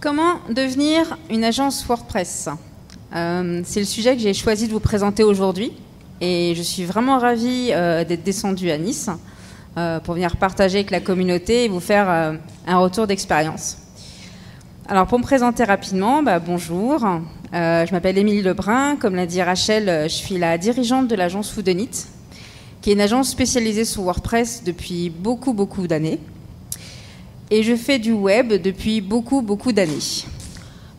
Comment devenir une agence WordPress? C'est le sujet que j'ai choisi de vous présenter aujourd'hui. Et je suis vraiment ravie d'être descendue à Nice pour venir partager avec la communauté et vous faire un retour d'expérience. Alors pour me présenter rapidement, bonjour. Je m'appelle Émilie Lebrun. Comme l'a dit Rachel, je suis la dirigeante de l'agence Whodunit, qui est une agence spécialisée sur WordPress depuis beaucoup d'années. Et je fais du web depuis beaucoup d'années.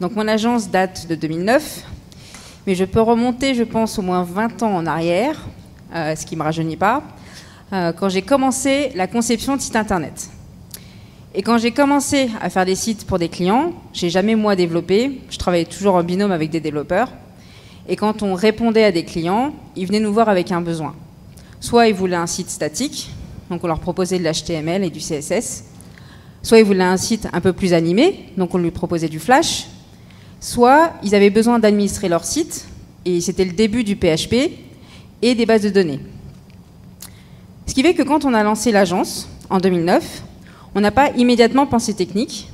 Donc mon agence date de 2009, mais je peux remonter, je pense, au moins 20 ans en arrière, ce qui ne me rajeunit pas, quand j'ai commencé la conception de sites internet. Et quand j'ai commencé à faire des sites pour des clients, j'ai jamais moi développé, je travaillais toujours en binôme avec des développeurs. Et quand on répondait à des clients, ils venaient nous voir avec un besoin. Soit ils voulaient un site statique, donc on leur proposait de l'HTML et du CSS. Soit ils voulaient un site un peu plus animé, donc on lui proposait du Flash. Soit ils avaient besoin d'administrer leur site, et c'était le début du PHP et des bases de données. Ce qui fait que quand on a lancé l'agence, en 2009, on n'a pas immédiatement pensé technique.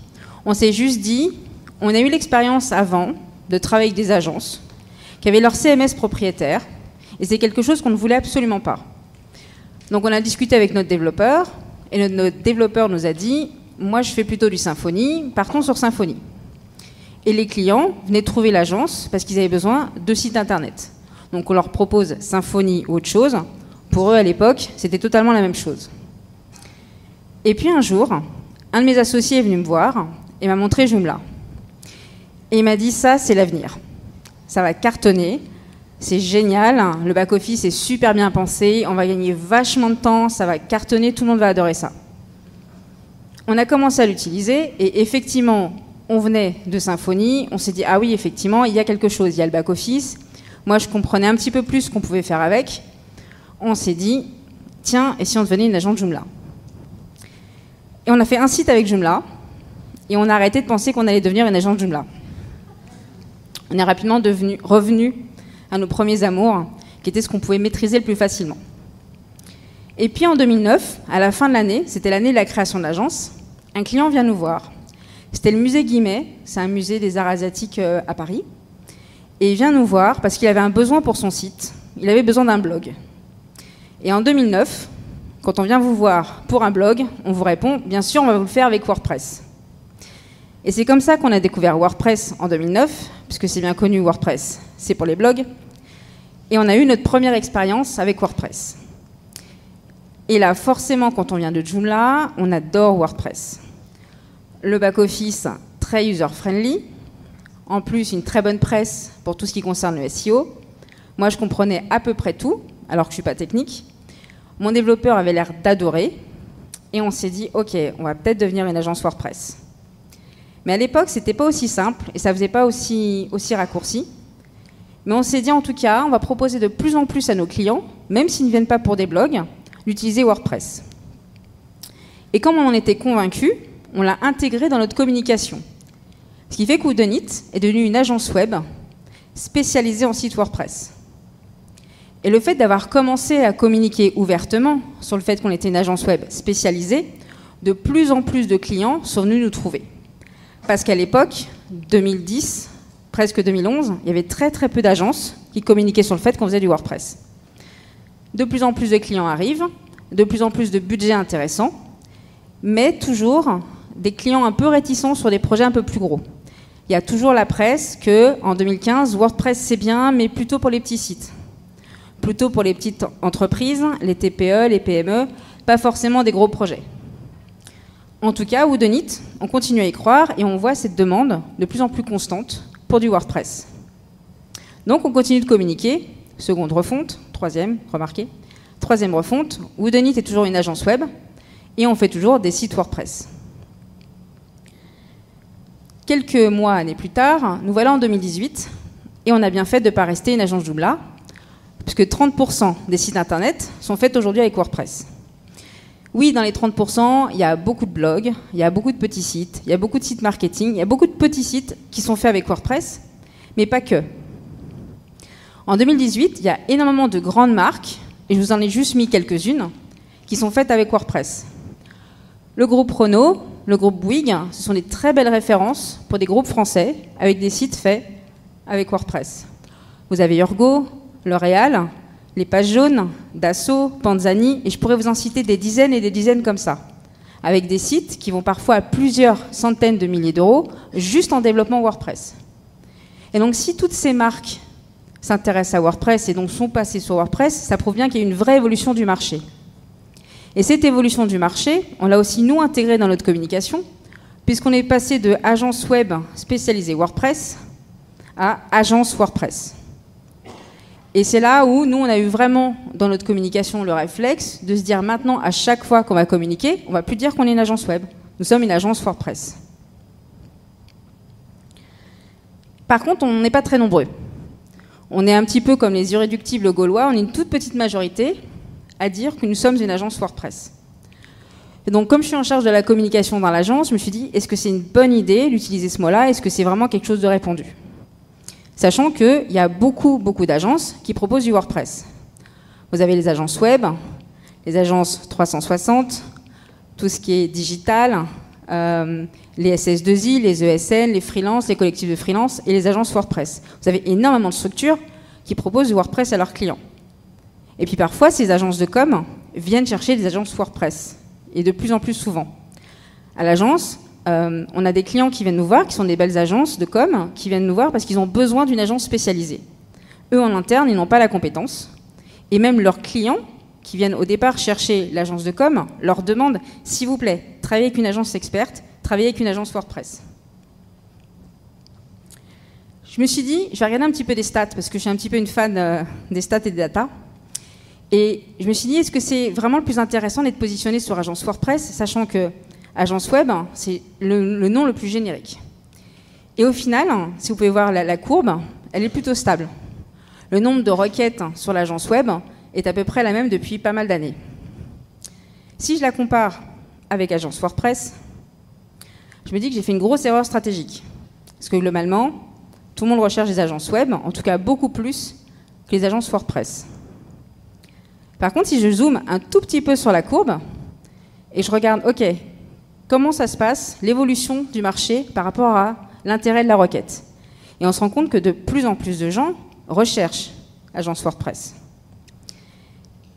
On s'est juste dit, on a eu l'expérience avant de travailler avec des agences qui avaient leur CMS propriétaire, et c'est quelque chose qu'on ne voulait absolument pas. Donc on a discuté avec notre développeur, et notre développeur nous a dit, moi je fais plutôt du Symfony, partons sur Symfony. Et les clients venaient trouver l'agence parce qu'ils avaient besoin de sites internet. Donc on leur propose Symfony ou autre chose. Pour eux à l'époque, c'était totalement la même chose. Et puis un jour, un de mes associés est venu me voir et m'a montré Joomla. Et il m'a dit, ça c'est l'avenir. Ça va cartonner, c'est génial, le back-office est super bien pensé, on va gagner vachement de temps, ça va cartonner, tout le monde va adorer ça. On a commencé à l'utiliser et effectivement, on venait de Symfony, on s'est dit, ah oui, effectivement, il y a quelque chose, il y a le back-office. Moi, je comprenais un petit peu plus ce qu'on pouvait faire avec. On s'est dit, tiens, et si on devenait une agence Joomla? Et on a fait un site avec Joomla et on a arrêté de penser qu'on allait devenir une agence Joomla. On est rapidement revenu à nos premiers amours, qui était ce qu'on pouvait maîtriser le plus facilement. Et puis en 2009, à la fin de l'année, c'était l'année de la création de l'agence, un client vient nous voir. C'était le musée Guimet, c'est un musée des arts asiatiques à Paris. Et il vient nous voir parce qu'il avait un besoin pour son site. Il avait besoin d'un blog. Et en 2009, quand on vient vous voir pour un blog, on vous répond, bien sûr, on va vous le faire avec WordPress. Et c'est comme ça qu'on a découvert WordPress en 2009, puisque c'est bien connu, WordPress, c'est pour les blogs. Et on a eu notre première expérience avec WordPress. Et là, forcément, quand on vient de Joomla, on adore WordPress. Le back-office, très user-friendly. En plus, une très bonne presse pour tout ce qui concerne le SEO. Moi, je comprenais à peu près tout, alors que je ne suis pas technique. Mon développeur avait l'air d'adorer. Et on s'est dit, OK, on va peut-être devenir une agence WordPress. Mais à l'époque, ce n'était pas aussi simple et ça ne faisait pas aussi raccourci. Mais on s'est dit, en tout cas, on va proposer de plus en plus à nos clients, même s'ils ne viennent pas pour des blogs, d'utiliser WordPress. Et comme on en était convaincus, on l'a intégré dans notre communication. Ce qui fait que Whodunit est devenu une agence web spécialisée en site WordPress. Et le fait d'avoir commencé à communiquer ouvertement sur le fait qu'on était une agence web spécialisée, de plus en plus de clients sont venus nous trouver. Parce qu'à l'époque, 2010, presque 2011, il y avait très peu d'agences qui communiquaient sur le fait qu'on faisait du WordPress. De plus en plus de clients arrivent, de plus en plus de budgets intéressants, mais toujours des clients un peu réticents sur des projets un peu plus gros. Il y a toujours la presse qu'en 2015, WordPress c'est bien, mais plutôt pour les petits sites. Plutôt pour les petites entreprises, les TPE, les PME, pas forcément des gros projets. En tout cas, Whodunit, on continue à y croire et on voit cette demande de plus en plus constante pour du WordPress. Donc on continue de communiquer, seconde refonte, troisième refonte, Whodunit est toujours une agence web et on fait toujours des sites WordPress. Quelques mois, années plus tard, nous voilà en 2018 et on a bien fait de ne pas rester une agence Joomla, puisque 30% des sites internet sont faits aujourd'hui avec WordPress. Oui, dans les 30%, il y a beaucoup de blogs, il y a beaucoup de petits sites, il y a beaucoup de sites marketing, il y a beaucoup de petits sites qui sont faits avec WordPress, mais pas que. En 2018, il y a énormément de grandes marques, et je vous en ai juste mis quelques-unes, qui sont faites avec WordPress. Le groupe Renault, le groupe Bouygues, ce sont des très belles références pour des groupes français avec des sites faits avec WordPress. Vous avez Urgo, L'Oréal, les Pages Jaunes, Dassault, Panzani, et je pourrais vous en citer des dizaines et des dizaines comme ça, avec des sites qui vont parfois à plusieurs centaines de milliers d'euros juste en développement WordPress. Et donc si toutes ces marques s'intéressent à WordPress et donc sont passées sur WordPress, ça prouve bien qu'il y a une vraie évolution du marché. Et cette évolution du marché, on l'a aussi nous intégrée dans notre communication, puisqu'on est passé de agence web spécialisée WordPress à agence WordPress. Et c'est là où nous, on a eu vraiment dans notre communication le réflexe de se dire maintenant, à chaque fois qu'on va communiquer, on ne va plus dire qu'on est une agence web. Nous sommes une agence WordPress. Par contre, on n'est pas très nombreux. On est un petit peu comme les irréductibles gaulois, on est une toute petite majorité à dire que nous sommes une agence WordPress. Et donc, comme je suis en charge de la communication dans l'agence, je me suis dit, est-ce que c'est une bonne idée d'utiliser ce mot-là? Est-ce que c'est vraiment quelque chose de répandu? Sachant qu'il y a beaucoup d'agences qui proposent du WordPress. Vous avez les agences web, les agences 360, tout ce qui est digital, les SS2I, les ESN, les freelances, les collectifs de freelance et les agences WordPress. Vous avez énormément de structures qui proposent du WordPress à leurs clients. Et puis parfois, ces agences de com viennent chercher des agences WordPress, et de plus en plus souvent. À l'agence, on a des clients qui viennent nous voir, qui sont des belles agences de com, qui viennent nous voir parce qu'ils ont besoin d'une agence spécialisée. Eux, en interne, ils n'ont pas la compétence. Et même leurs clients, qui viennent au départ chercher l'agence de com, leur demandent, s'il vous plaît, travaillez avec une agence experte, travaillez avec une agence WordPress. Je me suis dit, je vais regarder un petit peu des stats, parce que je suis un petit peu une fan des stats et des data. Et je me suis dit, est-ce que c'est vraiment le plus intéressant d'être positionné sur agence WordPress, sachant que agence web, c'est le nom le plus générique. Et au final, si vous pouvez voir la courbe, elle est plutôt stable. Le nombre de requêtes sur l'agence web est à peu près la même depuis pas mal d'années. Si je la compare avec agence WordPress, je me dis que j'ai fait une grosse erreur stratégique. Parce que globalement, tout le monde recherche des agences web, en tout cas beaucoup plus que les agences WordPress. Par contre, si je zoome un tout petit peu sur la courbe et je regarde, OK, comment ça se passe, l'évolution du marché par rapport à l'intérêt de la requête. Et on se rend compte que de plus en plus de gens recherchent agence WordPress.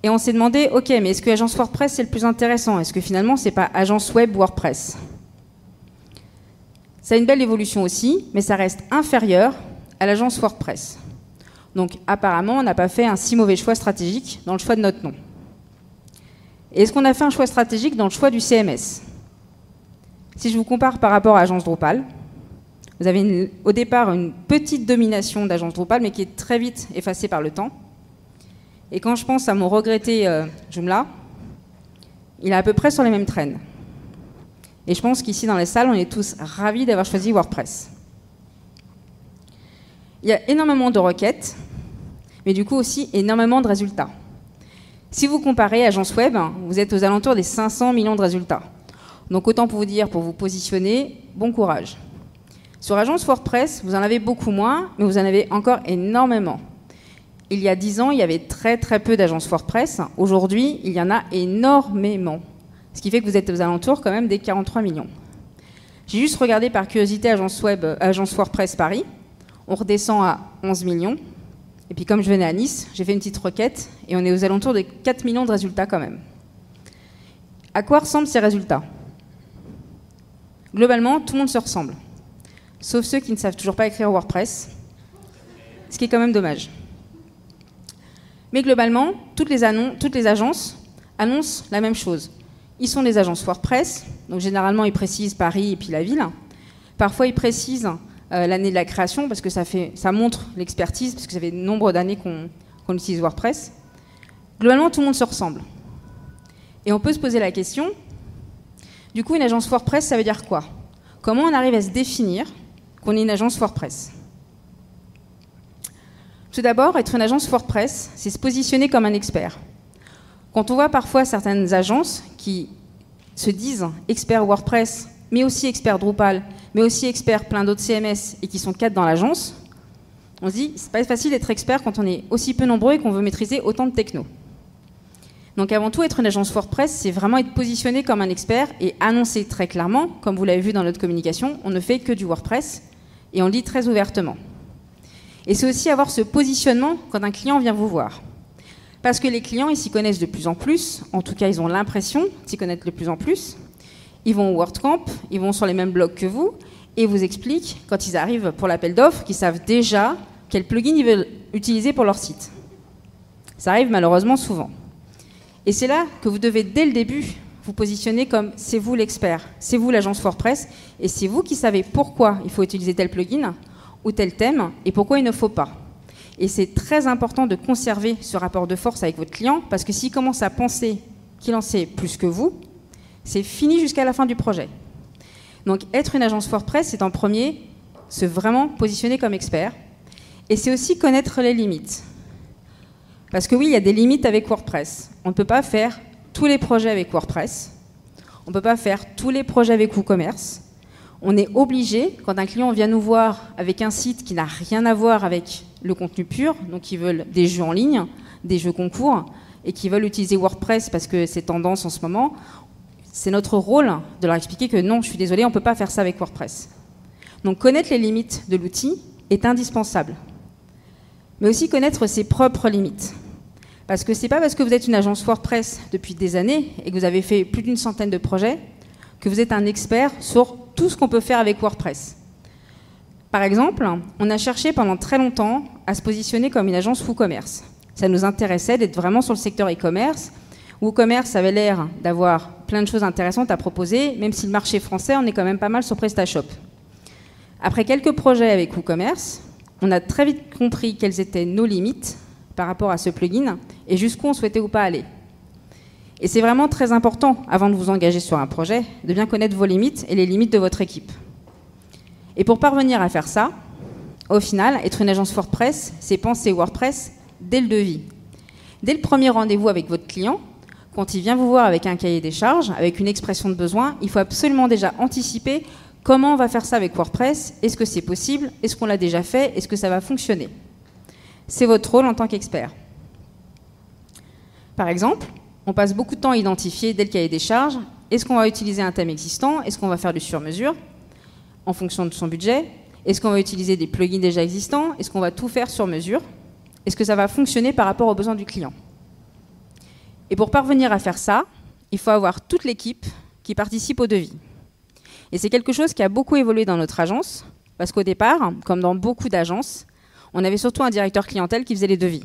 Et on s'est demandé, OK, mais est-ce que agence WordPress c'est le plus intéressant? Est-ce que finalement c'est pas agence web WordPress? Ça a une belle évolution aussi, mais ça reste inférieur à l'agence WordPress. Donc apparemment, on n'a pas fait un si mauvais choix stratégique dans le choix de notre nom. Et est-ce qu'on a fait un choix stratégique dans le choix du CMS? Si je vous compare par rapport à agence Drupal, vous avez au départ une petite domination d'agence Drupal, mais qui est très vite effacée par le temps. Et quand je pense à mon regretté Joomla, il est à peu près sur les mêmes traînes. Et je pense qu'ici dans les salles, on est tous ravis d'avoir choisi WordPress. Il y a énormément de requêtes, mais du coup aussi énormément de résultats. Si vous comparez agence web, vous êtes aux alentours des 500 millions de résultats. Donc autant pour vous dire, pour vous positionner, bon courage. Sur agence WordPress, vous en avez beaucoup moins, mais vous en avez encore énormément. Il y a 10 ans, il y avait très peu d'agences WordPress. Aujourd'hui, il y en a énormément. Ce qui fait que vous êtes aux alentours quand même des 43 millions. J'ai juste regardé par curiosité agence WordPress Paris. On redescend à 11 millions. Et puis comme je venais à Nice, j'ai fait une petite requête et on est aux alentours de 4 millions de résultats quand même. À quoi ressemblent ces résultats? Globalement, tout le monde se ressemble. Sauf ceux qui ne savent toujours pas écrire WordPress, ce qui est quand même dommage. Mais globalement, toutes les agences annoncent la même chose. Ils sont des agences WordPress, donc généralement ils précisent Paris et puis la ville. Parfois ils précisent l'année de la création, parce que ça montre l'expertise, parce que ça fait de nombre d'années qu'on utilise WordPress. Globalement, tout le monde se ressemble. Et on peut se poser la question, du coup, une agence WordPress, ça veut dire quoi? Comment on arrive à se définir qu'on est une agence WordPress? Tout d'abord, être une agence WordPress, c'est se positionner comme un expert. Quand on voit parfois certaines agences qui se disent experts WordPress, mais aussi experts Drupal, mais aussi experts plein d'autres CMS et qui sont 4 dans l'agence, on se dit c'est pas facile d'être expert quand on est aussi peu nombreux et qu'on veut maîtriser autant de techno. Donc avant tout, être une agence WordPress, c'est vraiment être positionné comme un expert et annoncer très clairement, comme vous l'avez vu dans notre communication, on ne fait que du WordPress et on le dit très ouvertement. Et c'est aussi avoir ce positionnement quand un client vient vous voir. Parce que les clients, ils s'y connaissent de plus en plus, en tout cas ils ont l'impression de s'y connaître de plus en plus. Ils vont au WordCamp, ils vont sur les mêmes blogs que vous, et ils vous expliquent, quand ils arrivent pour l'appel d'offres, qu'ils savent déjà quel plugin ils veulent utiliser pour leur site. Ça arrive malheureusement souvent. Et c'est là que vous devez, dès le début, vous positionner comme c'est vous l'expert, c'est vous l'agence WordPress, et c'est vous qui savez pourquoi il faut utiliser tel plugin ou tel thème, et pourquoi il ne faut pas. Et c'est très important de conserver ce rapport de force avec votre client, parce que s'il commence à penser qu'il en sait plus que vous, c'est fini jusqu'à la fin du projet. Donc être une agence WordPress, c'est en premier se vraiment positionner comme expert, et c'est aussi connaître les limites. Parce que oui, il y a des limites avec WordPress. On ne peut pas faire tous les projets avec WordPress, on ne peut pas faire tous les projets avec WooCommerce. On est obligé, quand un client vient nous voir avec un site qui n'a rien à voir avec le contenu pur, donc ils veulent des jeux en ligne, des jeux concours, et qui veulent utiliser WordPress parce que c'est tendance en ce moment, c'est notre rôle de leur expliquer que non, je suis désolée, on ne peut pas faire ça avec WordPress. Donc connaître les limites de l'outil est indispensable. Mais aussi connaître ses propres limites. Parce que ce n'est pas parce que vous êtes une agence WordPress depuis des années et que vous avez fait plus d'une centaine de projets que vous êtes un expert sur tout ce qu'on peut faire avec WordPress. Par exemple, on a cherché pendant très longtemps à se positionner comme une agence WooCommerce. Ça nous intéressait d'être vraiment sur le secteur e-commerce. WooCommerce avait l'air d'avoir plein de choses intéressantes à proposer, même si le marché français, on est quand même pas mal sur PrestaShop. Après quelques projets avec WooCommerce, on a très vite compris quelles étaient nos limites par rapport à ce plugin et jusqu'où on souhaitait ou pas aller. Et c'est vraiment très important, avant de vous engager sur un projet, de bien connaître vos limites et les limites de votre équipe. Et pour parvenir à faire ça, au final, être une agence WordPress, c'est penser WordPress dès le devis. Dès le premier rendez-vous avec votre client, quand il vient vous voir avec un cahier des charges, avec une expression de besoin, il faut absolument déjà anticiper comment on va faire ça avec WordPress. Est-ce que c'est possible? Est-ce qu'on l'a déjà fait? Est-ce que ça va fonctionner? C'est votre rôle en tant qu'expert. Par exemple, on passe beaucoup de temps à identifier dès le cahier des charges, est-ce qu'on va utiliser un thème existant? Est-ce qu'on va faire du sur-mesure en fonction de son budget? Est-ce qu'on va utiliser des plugins déjà existants? Est-ce qu'on va tout faire sur mesure? Est-ce que ça va fonctionner par rapport aux besoins du client? Et pour parvenir à faire ça, il faut avoir toute l'équipe qui participe au devis. Et c'est quelque chose qui a beaucoup évolué dans notre agence, parce qu'au départ, comme dans beaucoup d'agences, on avait surtout un directeur clientèle qui faisait les devis.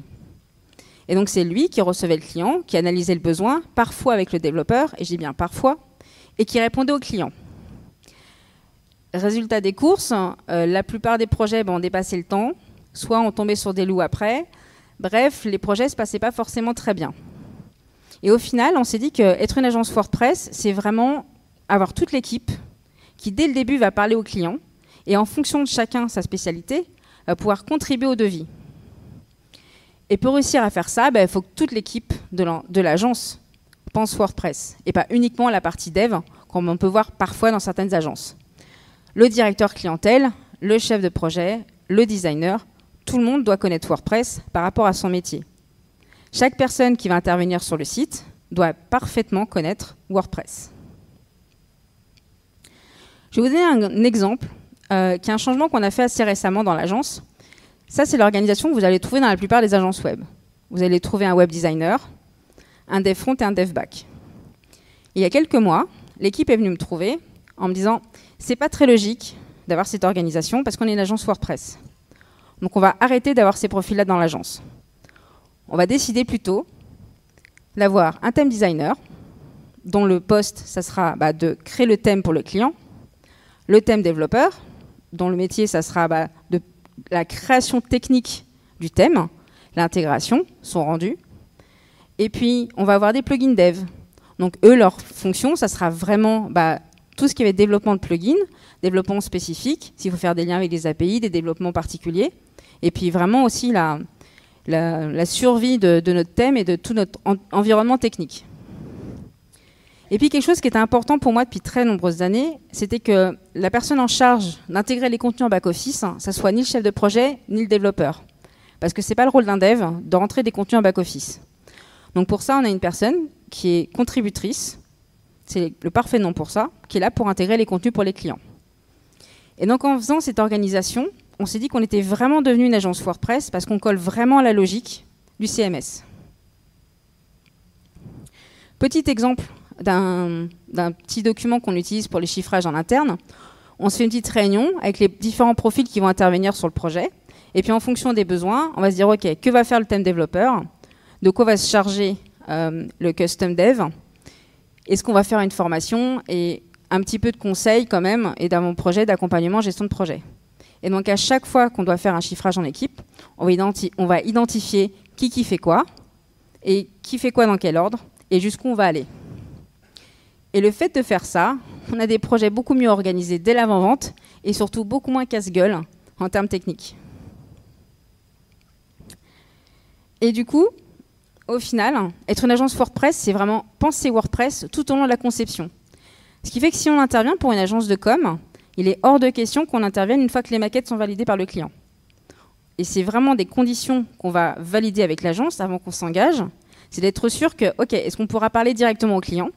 Et donc c'est lui qui recevait le client, qui analysait le besoin, parfois avec le développeur, et je dis bien parfois, et qui répondait au client. Résultat des courses, la plupart des projets ont dépassé le temps, soit on tombait sur des loups après. Bref, les projets ne se passaient pas forcément très bien. Et au final, on s'est dit qu'être une agence WordPress, c'est vraiment avoir toute l'équipe qui, dès le début, va parler au client et en fonction de chacun sa spécialité, va pouvoir contribuer au devis. Et pour réussir à faire ça, il faut que toute l'équipe de l'agence pense WordPress et pas uniquement la partie dev, comme on peut voir parfois dans certaines agences. Le directeur clientèle, le chef de projet, le designer, tout le monde doit connaître WordPress par rapport à son métier. Chaque personne qui va intervenir sur le site doit parfaitement connaître WordPress. Je vais vous donner un exemple qui est un changement qu'on a fait assez récemment dans l'agence. Ça, c'est l'organisation que vous allez trouver dans la plupart des agences web. Vous allez trouver un web designer, un dev front et un dev back. Il y a quelques mois, l'équipe est venue me trouver en me disant « c'est pas très logique d'avoir cette organisation parce qu'on est une agence WordPress. Donc on va arrêter d'avoir ces profils-là dans l'agence. On va décider plutôt d'avoir un thème designer dont le poste, ça sera de créer le thème pour le client, le thème développeur, dont le métier, ça sera de la création technique du thème, l'intégration, son rendu. Et puis, on va avoir des plugins dev. Donc, eux, leur fonction, ça sera vraiment tout ce qui va être développement de plugins, développement spécifique, s'il faut faire des liens avec des API, des développements particuliers. Et puis, vraiment aussi la survie de notre thème et de tout notre environnement technique. Et puis quelque chose qui était important pour moi depuis très nombreuses années, c'était que la personne en charge d'intégrer les contenus en back-office, ça soit ni le chef de projet, ni le développeur. Parce que ce n'est pas le rôle d'un dev de rentrer des contenus en back-office. Donc pour ça, on a une personne qui est contributrice, c'est le parfait nom pour ça, qui est là pour intégrer les contenus pour les clients. Et donc en faisant cette organisation, on s'est dit qu'on était vraiment devenu une agence WordPress parce qu'on colle vraiment à la logique du CMS. Petit exemple d'un petit document qu'on utilise pour les chiffrages en interne. On se fait une petite réunion avec les différents profils qui vont intervenir sur le projet. Et puis en fonction des besoins, on va se dire, OK, que va faire le thème développeur? De quoi va se charger le custom dev? Est-ce qu'on va faire une formation et un petit peu de conseils quand même et dans mon projet d'accompagnement, gestion de projet. Et donc à chaque fois qu'on doit faire un chiffrage en équipe, on va identifier qui fait quoi et qui fait quoi dans quel ordre et jusqu'où on va aller. Et le fait de faire ça, on a des projets beaucoup mieux organisés dès l'avant-vente et surtout beaucoup moins casse-gueule en termes techniques. Et du coup, au final, être une agence WordPress, c'est vraiment penser WordPress tout au long de la conception. Ce qui fait que si on intervient pour une agence de com, il est hors de question qu'on intervienne une fois que les maquettes sont validées par le client. Et c'est vraiment des conditions qu'on va valider avec l'agence avant qu'on s'engage. C'est d'être sûr que, OK, est-ce qu'on pourra parler directement au client?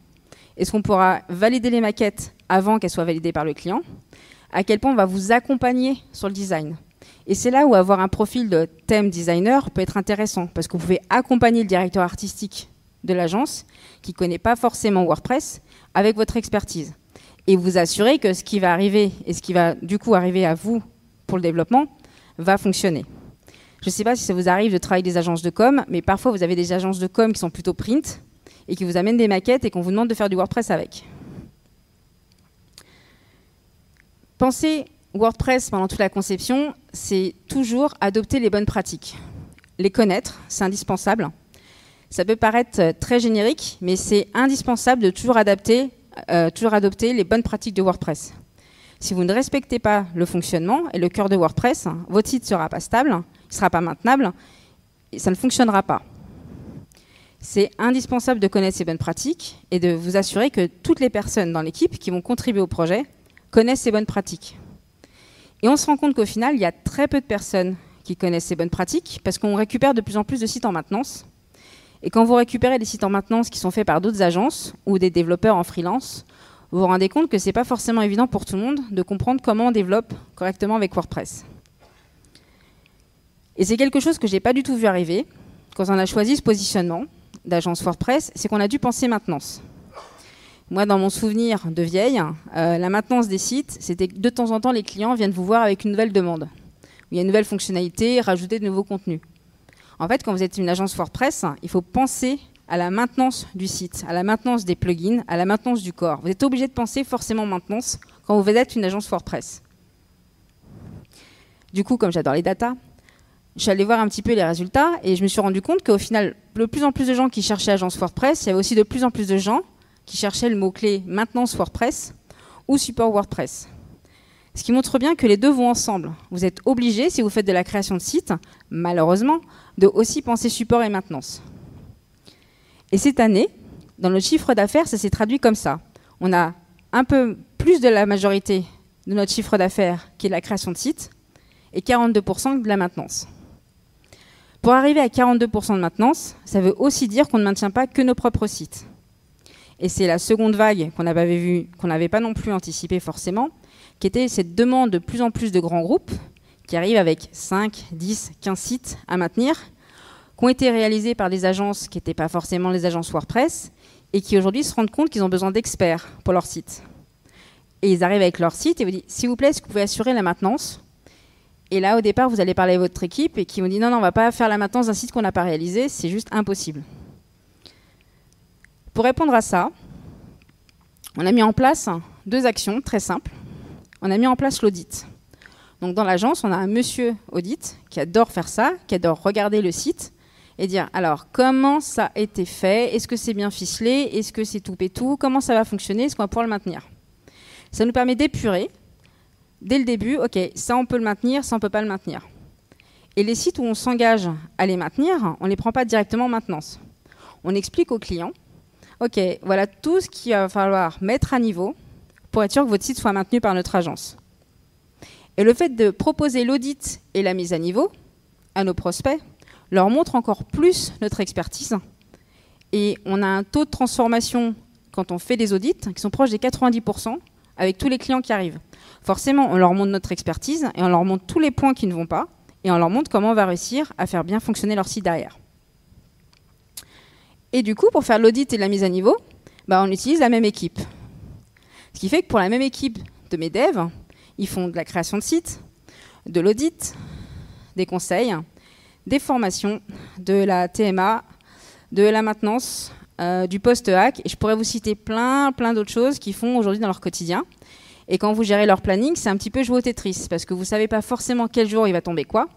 Est-ce qu'on pourra valider les maquettes avant qu'elles soient validées par le client? À quel point on va vous accompagner sur le design? Et c'est là où avoir un profil de thème designer peut être intéressant, parce que vous pouvez accompagner le directeur artistique de l'agence, qui ne connaît pas forcément WordPress, avec votre expertise. Et vous assurer que ce qui va arriver, et ce qui va du coup arriver à vous pour le développement, va fonctionner. Je ne sais pas si ça vous arrive de travailler avec des agences de com, mais parfois vous avez des agences de com qui sont plutôt print, et qui vous amènent des maquettes et qu'on vous demande de faire du WordPress avec. Pensez WordPress pendant toute la conception, c'est toujours adopter les bonnes pratiques. Les connaître, c'est indispensable. Ça peut paraître très générique, mais c'est indispensable de toujours adopter les bonnes pratiques de WordPress. Si vous ne respectez pas le fonctionnement et le cœur de WordPress, votre site ne sera pas stable, il ne sera pas maintenable, et ça ne fonctionnera pas. C'est indispensable de connaître ces bonnes pratiques et de vous assurer que toutes les personnes dans l'équipe qui vont contribuer au projet connaissent ces bonnes pratiques. Et on se rend compte qu'au final, il y a très peu de personnes qui connaissent ces bonnes pratiques parce qu'on récupère de plus en plus de sites en maintenance. Et quand vous récupérez des sites en maintenance qui sont faits par d'autres agences ou des développeurs en freelance, vous vous rendez compte que ce n'est pas forcément évident pour tout le monde de comprendre comment on développe correctement avec WordPress. Et c'est quelque chose que je n'ai pas du tout vu arriver quand on a choisi ce positionnement d'agence WordPress, c'est qu'on a dû penser maintenance. Moi, dans mon souvenir de vieille, la maintenance des sites, c'était que de temps en temps, les clients viennent vous voir avec une nouvelle demande. Il y a une nouvelle fonctionnalité, rajouter de nouveaux contenus. En fait, quand vous êtes une agence WordPress, il faut penser à la maintenance du site, à la maintenance des plugins, à la maintenance du corps. Vous êtes obligé de penser forcément maintenance quand vous êtes une agence WordPress. Du coup, comme j'adore les datas, je suis allée voir un petit peu les résultats et je me suis rendu compte qu'au final, de plus en plus de gens qui cherchaient agence WordPress, il y avait aussi de plus en plus de gens qui cherchaient le mot-clé maintenance WordPress ou support WordPress. Ce qui montre bien que les deux vont ensemble. Vous êtes obligé, si vous faites de la création de site, malheureusement, de aussi penser support et maintenance. Et cette année, dans notre chiffre d'affaires, ça s'est traduit comme ça. On a un peu plus de la majorité de notre chiffre d'affaires qui est la création de site et 42% de la maintenance. Pour arriver à 42% de maintenance, ça veut aussi dire qu'on ne maintient pas que nos propres sites. Et c'est la seconde vague qu'on n'avait pas non plus anticipée forcément, qui était cette demande de plus en plus de grands groupes qui arrivent avec 5, 10, 15 sites à maintenir, qui ont été réalisés par des agences qui n'étaient pas forcément les agences WordPress et qui aujourd'hui se rendent compte qu'ils ont besoin d'experts pour leur site. Et ils arrivent avec leur site et vous disent « S'il vous plaît, est-ce que vous pouvez assurer la maintenance ?» Et là, au départ, vous allez parler à votre équipe et qui vous dit « Non, non, on ne va pas faire la maintenance d'un site qu'on n'a pas réalisé, c'est juste impossible. » Pour répondre à ça, on a mis en place 2 actions très simples. On a mis en place l'audit. Donc dans l'agence, on a un monsieur audit qui adore faire ça, qui adore regarder le site et dire alors comment ça a été fait, est-ce que c'est bien ficelé, est-ce que c'est tout pétou, comment ça va fonctionner, est-ce qu'on va pouvoir le maintenir. Ça nous permet d'épurer dès le début, ok, ça on peut le maintenir, ça on ne peut pas le maintenir. Et les sites où on s'engage à les maintenir, on ne les prend pas directement en maintenance. On explique aux clients, ok, voilà tout ce qu'il va falloir mettre à niveau pour être sûr que votre site soit maintenu par notre agence. Et le fait de proposer l'audit et la mise à niveau à nos prospects leur montre encore plus notre expertise Et on a un taux de transformation quand on fait des audits qui sont proches des 90% avec tous les clients qui arrivent. Forcément, on leur montre notre expertise et on leur montre tous les points qui ne vont pas et on leur montre comment on va réussir à faire bien fonctionner leur site derrière. Et du coup, pour faire l'audit et la mise à niveau, on utilise la même équipe. Ce qui fait que pour la même équipe de mes devs, ils font de la création de sites, de l'audit, des conseils, des formations, de la TMA, de la maintenance, du post-hack. Et je pourrais vous citer plein d'autres choses qu'ils font aujourd'hui dans leur quotidien. Et quand vous gérez leur planning, c'est un petit peu jouer au Tetris, parce que vous ne savez pas forcément quel jour il va tomber quoi,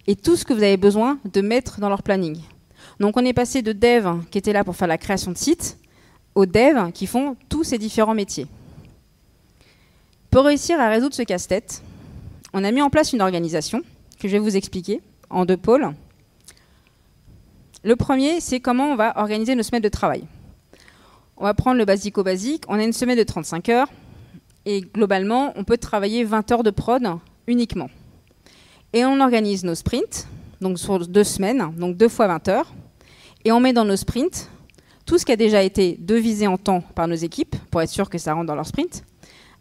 et tout ce que vous avez besoin de mettre dans leur planning. Donc on est passé de devs qui étaient là pour faire la création de sites, aux devs qui font tous ces différents métiers. Pour réussir à résoudre ce casse-tête, on a mis en place une organisation que je vais vous expliquer en 2 pôles. Le premier, c'est comment on va organiser nos semaines de travail. On va prendre le basique au basique. On a une semaine de 35 heures et globalement, on peut travailler 20 heures de prod uniquement. Et on organise nos sprints, donc sur 2 semaines, donc 2 fois 20 heures. Et on met dans nos sprints tout ce qui a déjà été devisé en temps par nos équipes pour être sûr que ça rentre dans leur sprint,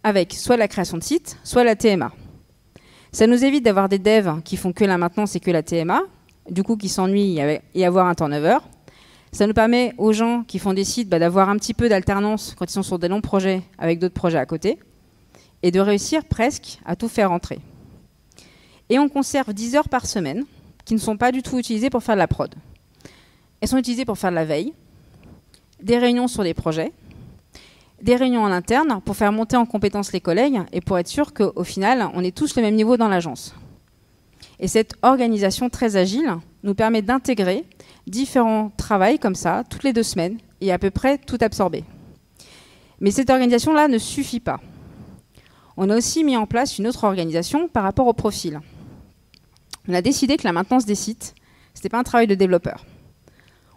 avec soit la création de site, soit la TMA. Ça nous évite d'avoir des devs qui font que la maintenance et que la TMA, du coup qui s'ennuient et avoir un turnover. Ça nous permet aux gens qui font des sites d'avoir un petit peu d'alternance quand ils sont sur des longs projets avec d'autres projets à côté et de réussir presque à tout faire rentrer. Et on conserve 10 heures par semaine qui ne sont pas du tout utilisées pour faire de la prod. Elles sont utilisées pour faire de la veille, des réunions sur des projets, des réunions en interne pour faire monter en compétence les collègues et pour être sûr qu'au final, on est tous le même niveau dans l'agence. Et cette organisation très agile nous permet d'intégrer différents travails comme ça, toutes les 2 semaines, et à peu près tout absorber. Mais cette organisation-là ne suffit pas. On a aussi mis en place une autre organisation par rapport au profil. On a décidé que la maintenance des sites, ce n'était pas un travail de développeur.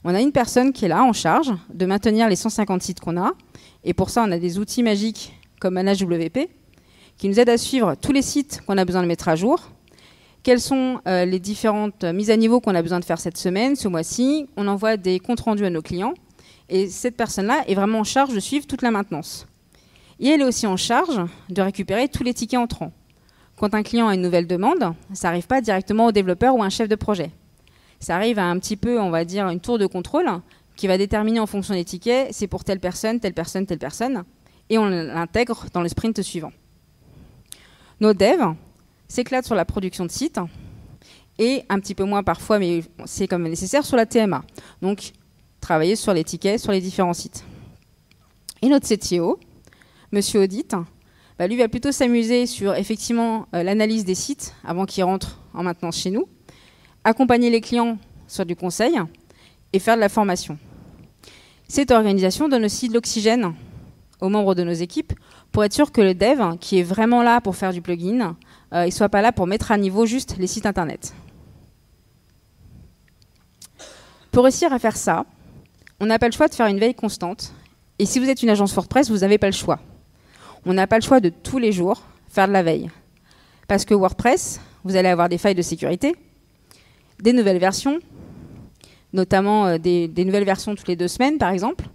On a une personne qui est là en charge de maintenir les 150 sites qu'on a, et pour ça on a des outils magiques comme ManageWP qui nous aident à suivre tous les sites qu'on a besoin de mettre à jour, quelles sont les différentes mises à niveau qu'on a besoin de faire cette semaine, ce mois-ci. On envoie des comptes rendus à nos clients, et cette personne-là est vraiment en charge de suivre toute la maintenance. Et elle est aussi en charge de récupérer tous les tickets entrants. Quand un client a une nouvelle demande, ça n'arrive pas directement au développeur ou à un chef de projet. Ça arrive à un petit peu, on va dire, une tour de contrôle qui va déterminer en fonction des tickets, c'est pour telle personne, telle personne, telle personne, et on l'intègre dans le sprint suivant. Nos devs s'éclatent sur la production de sites, et un petit peu moins parfois, mais c'est quand même nécessaire, sur la TMA. Donc, travailler sur les tickets, sur les différents sites. Et notre CTO, Monsieur Audit, lui va plutôt s'amuser sur effectivement l'analyse des sites avant qu'ils rentrent en maintenance chez nous, accompagner les clients sur du conseil et faire de la formation. Cette organisation donne aussi de l'oxygène aux membres de nos équipes pour être sûr que le dev, qui est vraiment là pour faire du plugin, il ne soit pas là pour mettre à niveau juste les sites internet. Pour réussir à faire ça, on n'a pas le choix de faire une veille constante. Et si vous êtes une agence WordPress, vous n'avez pas le choix. On n'a pas le choix de tous les jours faire de la veille. Parce que WordPress, vous allez avoir des failles de sécurité, des nouvelles versions, notamment des nouvelles versions toutes les 2 semaines, par exemple.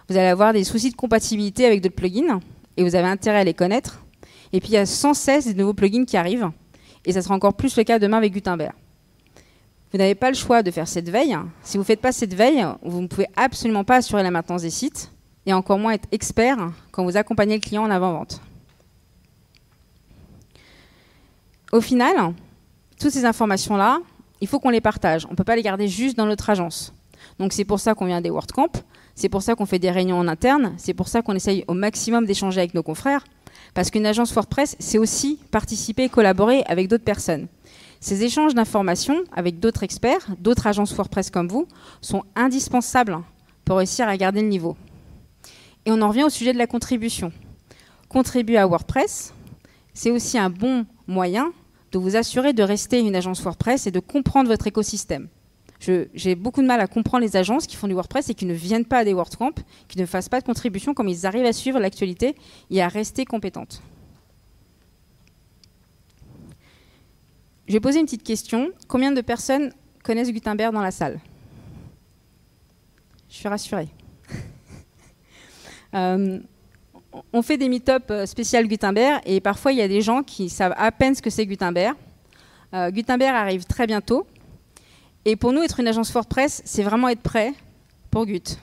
Vous allez avoir des soucis de compatibilité avec d'autres plugins, et vous avez intérêt à les connaître. Et puis, il y a sans cesse des nouveaux plugins qui arrivent, et ça sera encore plus le cas demain avec Gutenberg. Vous n'avez pas le choix de faire cette veille. Si vous ne faites pas cette veille, vous ne pouvez absolument pas assurer la maintenance des sites, et encore moins être expert quand vous accompagnez le client en avant-vente. Au final, toutes ces informations-là, il faut qu'on les partage. On ne peut pas les garder juste dans notre agence. Donc c'est pour ça qu'on vient des WordCamp, c'est pour ça qu'on fait des réunions en interne, c'est pour ça qu'on essaye au maximum d'échanger avec nos confrères, parce qu'une agence WordPress, c'est aussi participer et collaborer avec d'autres personnes. Ces échanges d'informations avec d'autres experts, d'autres agences WordPress comme vous, sont indispensables pour réussir à garder le niveau. Et on en revient au sujet de la contribution. Contribuer à WordPress, c'est aussi un bon moyen de vous assurer de rester une agence WordPress et de comprendre votre écosystème. J'ai beaucoup de mal à comprendre les agences qui font du WordPress et qui ne viennent pas à des WordCamp, qui ne fassent pas de contribution, comme ils arrivent à suivre l'actualité et à rester compétentes. Je vais poser une petite question. Combien de personnes connaissent Gutenberg dans la salle? je suis rassurée. On fait des meet-up spécial Gutenberg et parfois il y a des gens qui savent à peine ce que c'est Gutenberg. Gutenberg arrive très bientôt. Et pour nous, être une agence WordPress, c'est vraiment être prêt pour Gut.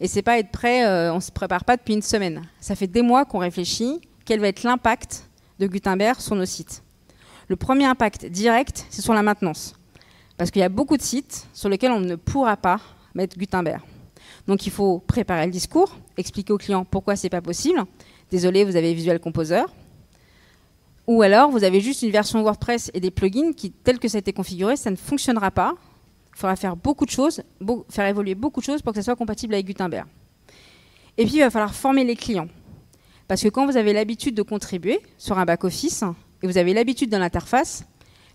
Et c'est pas être prêt, on ne se prépare pas depuis une semaine. Ça fait des mois qu'on réfléchit quel va être l'impact de Gutenberg sur nos sites. Le premier impact direct, c'est sur la maintenance. Parce qu'il y a beaucoup de sites sur lesquels on ne pourra pas mettre Gutenberg. Donc il faut préparer le discours, expliquer au client pourquoi c'est pas possible. Désolé, vous avez Visual Composer. Ou alors, vous avez juste une version WordPress et des plugins qui, tel que ça a été configuré, ça ne fonctionnera pas. Il faudra faire beaucoup de choses, faire évoluer beaucoup de choses pour que ça soit compatible avec Gutenberg. Et puis, il va falloir former les clients. Parce que quand vous avez l'habitude de contribuer sur un back-office et vous avez l'habitude de l'interface,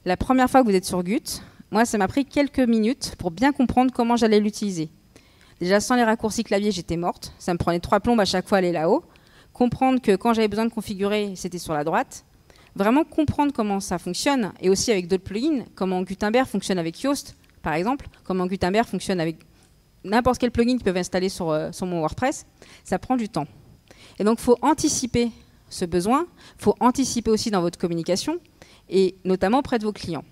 la première fois que vous êtes sur Gut, moi, ça m'a pris quelques minutes pour bien comprendre comment j'allais l'utiliser. Déjà, sans les raccourcis clavier, j'étais morte. Ça me prenait 3 plombes à chaque fois à aller là-haut. Comprendre que quand j'avais besoin de configurer, c'était sur la droite. Vraiment comprendre comment ça fonctionne, et aussi avec d'autres plugins, comment Gutenberg fonctionne avec Yoast, par exemple, comment Gutenberg fonctionne avec n'importe quel plugin qu'ils peuvent installer sur mon WordPress, ça prend du temps. Et donc, il faut anticiper ce besoin, il faut anticiper aussi dans votre communication, et notamment auprès de vos clients.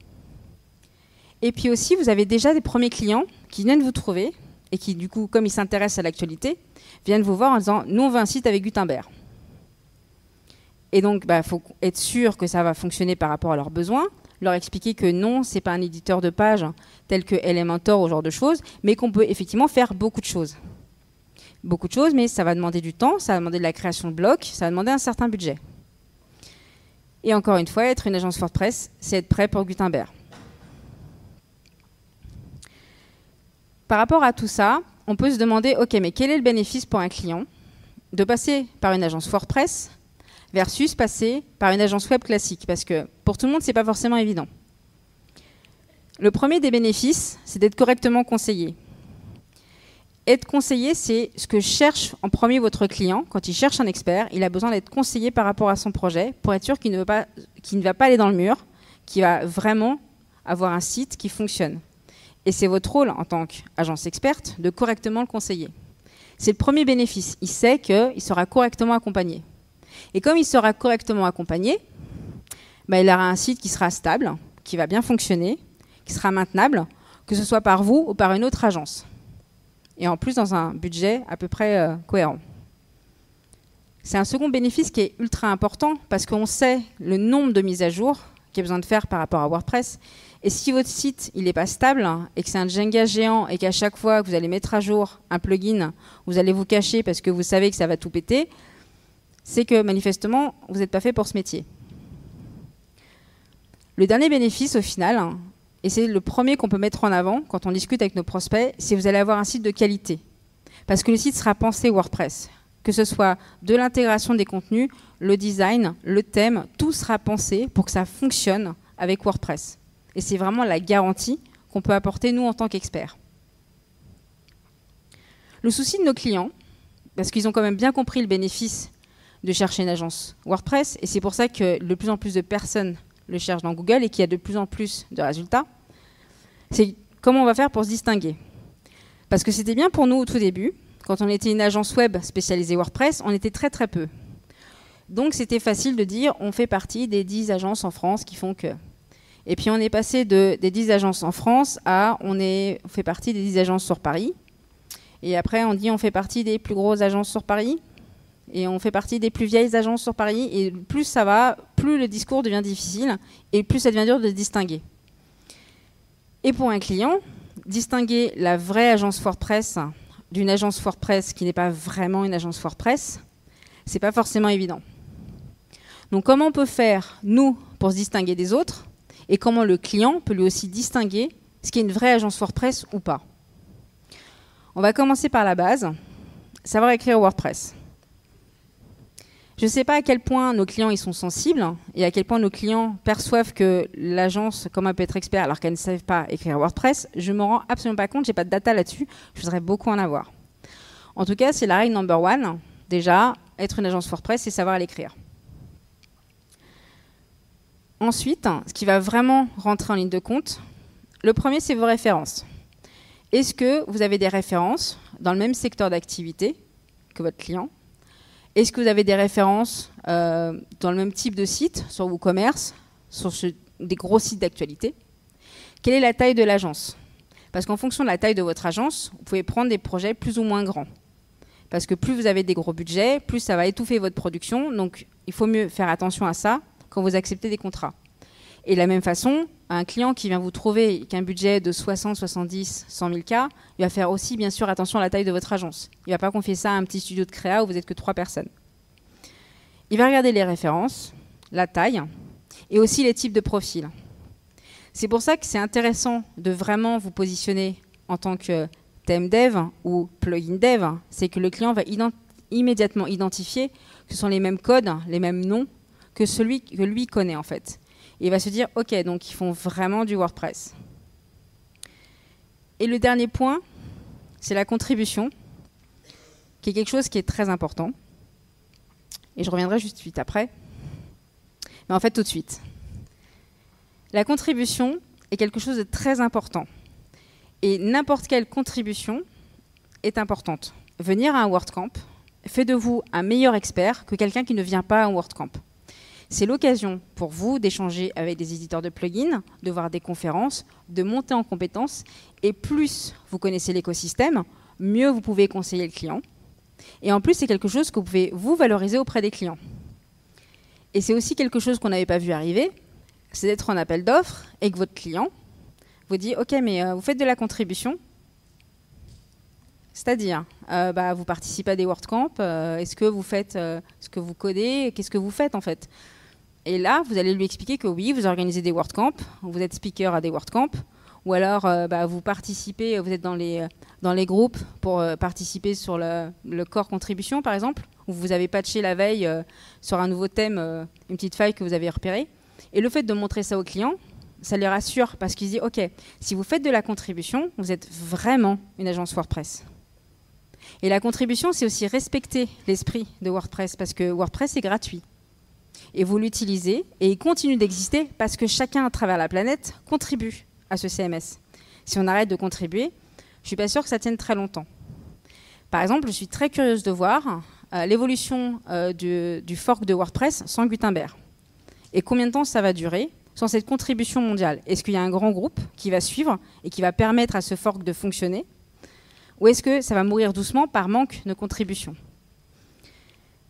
Et puis aussi, vous avez déjà des premiers clients qui viennent vous trouver, et qui, du coup, comme ils s'intéressent à l'actualité, viennent vous voir en disant « Nous, on veut un site avec Gutenberg ». Et donc, il faut être sûr que ça va fonctionner par rapport à leurs besoins, leur expliquer que non, ce n'est pas un éditeur de page tel que Elementor ou ce genre de choses, mais qu'on peut effectivement faire beaucoup de choses. Beaucoup de choses, mais ça va demander du temps, ça va demander de la création de blocs, ça va demander un certain budget. Et encore une fois, être une agence WordPress, c'est être prêt pour Gutenberg. Par rapport à tout ça, on peut se demander, OK, mais quel est le bénéfice pour un client de passer par une agence WordPress versus passer par une agence web classique, parce que pour tout le monde, ce n'est pas forcément évident. Le premier des bénéfices, c'est d'être correctement conseillé. Être conseillé, c'est ce que cherche en premier votre client. Quand il cherche un expert, il a besoin d'être conseillé par rapport à son projet pour être sûr qu'il ne va pas aller dans le mur, qu'il va vraiment avoir un site qui fonctionne. Et c'est votre rôle en tant qu'agence experte de correctement le conseiller. C'est le premier bénéfice. Il sait qu'il sera correctement accompagné. Et comme il sera correctement accompagné, il aura un site qui sera stable, qui va bien fonctionner, qui sera maintenable, que ce soit par vous ou par une autre agence. Et en plus, dans un budget à peu près cohérent. C'est un second bénéfice qui est ultra important parce qu'on sait le nombre de mises à jour qu'il y a besoin de faire par rapport à WordPress. Et si votre site n'est pas stable et que c'est un Jenga géant et qu'à chaque fois que vous allez mettre à jour un plugin, vous allez vous cacher parce que vous savez que ça va tout péter, c'est que manifestement, vous n'êtes pas fait pour ce métier. Le dernier bénéfice, au final, et c'est le premier qu'on peut mettre en avant quand on discute avec nos prospects, c'est que vous allez avoir un site de qualité. Parce que le site sera pensé WordPress. Que ce soit de l'intégration des contenus, le design, le thème, tout sera pensé pour que ça fonctionne avec WordPress. Et c'est vraiment la garantie qu'on peut apporter, nous, en tant qu'experts. Le souci de nos clients, parce qu'ils ont quand même bien compris le bénéfice de chercher une agence WordPress, et c'est pour ça que de plus en plus de personnes le cherchent dans Google et qu'il y a de plus en plus de résultats, c'est comment on va faire pour se distinguer. Parce que c'était bien pour nous au tout début, quand on était une agence web spécialisée WordPress, on était très très peu. Donc c'était facile de dire on fait partie des 10 agences en France qui font que. Et puis on est passé des 10 agences en France à on fait partie des 10 agences sur Paris. Et après on dit on fait partie des plus grosses agences sur Paris. Et on fait partie des plus vieilles agences sur Paris. Et plus ça va, plus le discours devient difficile et plus ça devient dur de se distinguer. Et pour un client, distinguer la vraie agence WordPress d'une agence WordPress qui n'est pas vraiment une agence WordPress, c'est pas forcément évident. Donc comment on peut faire, nous, pour se distinguer des autres, et comment le client peut lui aussi distinguer ce qui est une vraie agence WordPress ou pas. On va commencer par la base, savoir écrire WordPress. Je ne sais pas à quel point nos clients ils sont sensibles et à quel point nos clients perçoivent que l'agence, comment elle peut être expert alors qu'elle ne sait pas écrire WordPress. Je ne m'en rends absolument pas compte, je n'ai pas de data là-dessus, je voudrais beaucoup en avoir. En tout cas, c'est la règle number one. Déjà, être une agence WordPress, c'est savoir l'écrire. Ensuite, ce qui va vraiment rentrer en ligne de compte, le premier, c'est vos références. Est-ce que vous avez des références dans le même secteur d'activité que votre client? Est-ce que vous avez des références dans le même type de site, sur WooCommerce, sur des gros sites d'actualité? Quelle est la taille de l'agence? Parce qu'en fonction de la taille de votre agence, vous pouvez prendre des projets plus ou moins grands. Parce que plus vous avez des gros budgets, plus ça va étouffer votre production. Donc, il faut mieux faire attention à ça quand vous acceptez des contrats. Et de la même façon, un client qui vient vous trouver qu'un budget de 60, 70, 100 000 cas, il va faire aussi, bien sûr, attention à la taille de votre agence. Il ne va pas confier ça à un petit studio de créa où vous n'êtes que 3 personnes. Il va regarder les références, la taille et aussi les types de profils. C'est pour ça que c'est intéressant de vraiment vous positionner en tant que thème dev ou plugin dev. C'est que le client va immédiatement identifier que ce sont les mêmes codes, les mêmes noms que celui que lui connaît en fait. Et il va se dire, ok, donc ils font vraiment du WordPress. Et le dernier point, c'est la contribution, qui est quelque chose qui est très important. Et je reviendrai juste suite après. Mais en fait, tout de suite. La contribution est quelque chose de très important. Et n'importe quelle contribution est importante. Venir à un WordCamp fait de vous un meilleur expert que quelqu'un qui ne vient pas à un WordCamp. C'est l'occasion pour vous d'échanger avec des éditeurs de plugins, de voir des conférences, de monter en compétences. Et plus vous connaissez l'écosystème, mieux vous pouvez conseiller le client. Et en plus, c'est quelque chose que vous pouvez vous valoriser auprès des clients. Et c'est aussi quelque chose qu'on n'avait pas vu arriver, c'est d'être en appel d'offres et que votre client vous dit « Ok, mais vous faites de la contribution ?» C'est-à-dire, vous participez à des WordCamp, est-ce que vous faites ce que vous codez, qu'est-ce que vous faites en fait? Et là, vous allez lui expliquer que oui, vous organisez des WordCamp, vous êtes speaker à des WordCamp, ou alors vous participez, vous êtes dans les groupes pour participer sur le core contribution par exemple, où vous avez patché la veille sur un nouveau thème, une petite faille que vous avez repérée. Et le fait de montrer ça aux clients, ça les rassure parce qu'ils disent « Ok, si vous faites de la contribution, vous êtes vraiment une agence WordPress. » Et la contribution, c'est aussi respecter l'esprit de WordPress parce que WordPress est gratuit. Et vous l'utilisez et il continue d'exister parce que chacun à travers la planète contribue à ce CMS. Si on arrête de contribuer, je ne suis pas sûre que ça tienne très longtemps. Par exemple, je suis très curieuse de voir l'évolution du fork de WordPress sans Gutenberg. Et combien de temps ça va durer sans cette contribution mondiale? Est-ce qu'il y a un grand groupe qui va suivre et qui va permettre à ce fork de fonctionner? Ou est-ce que ça va mourir doucement par manque de contribution?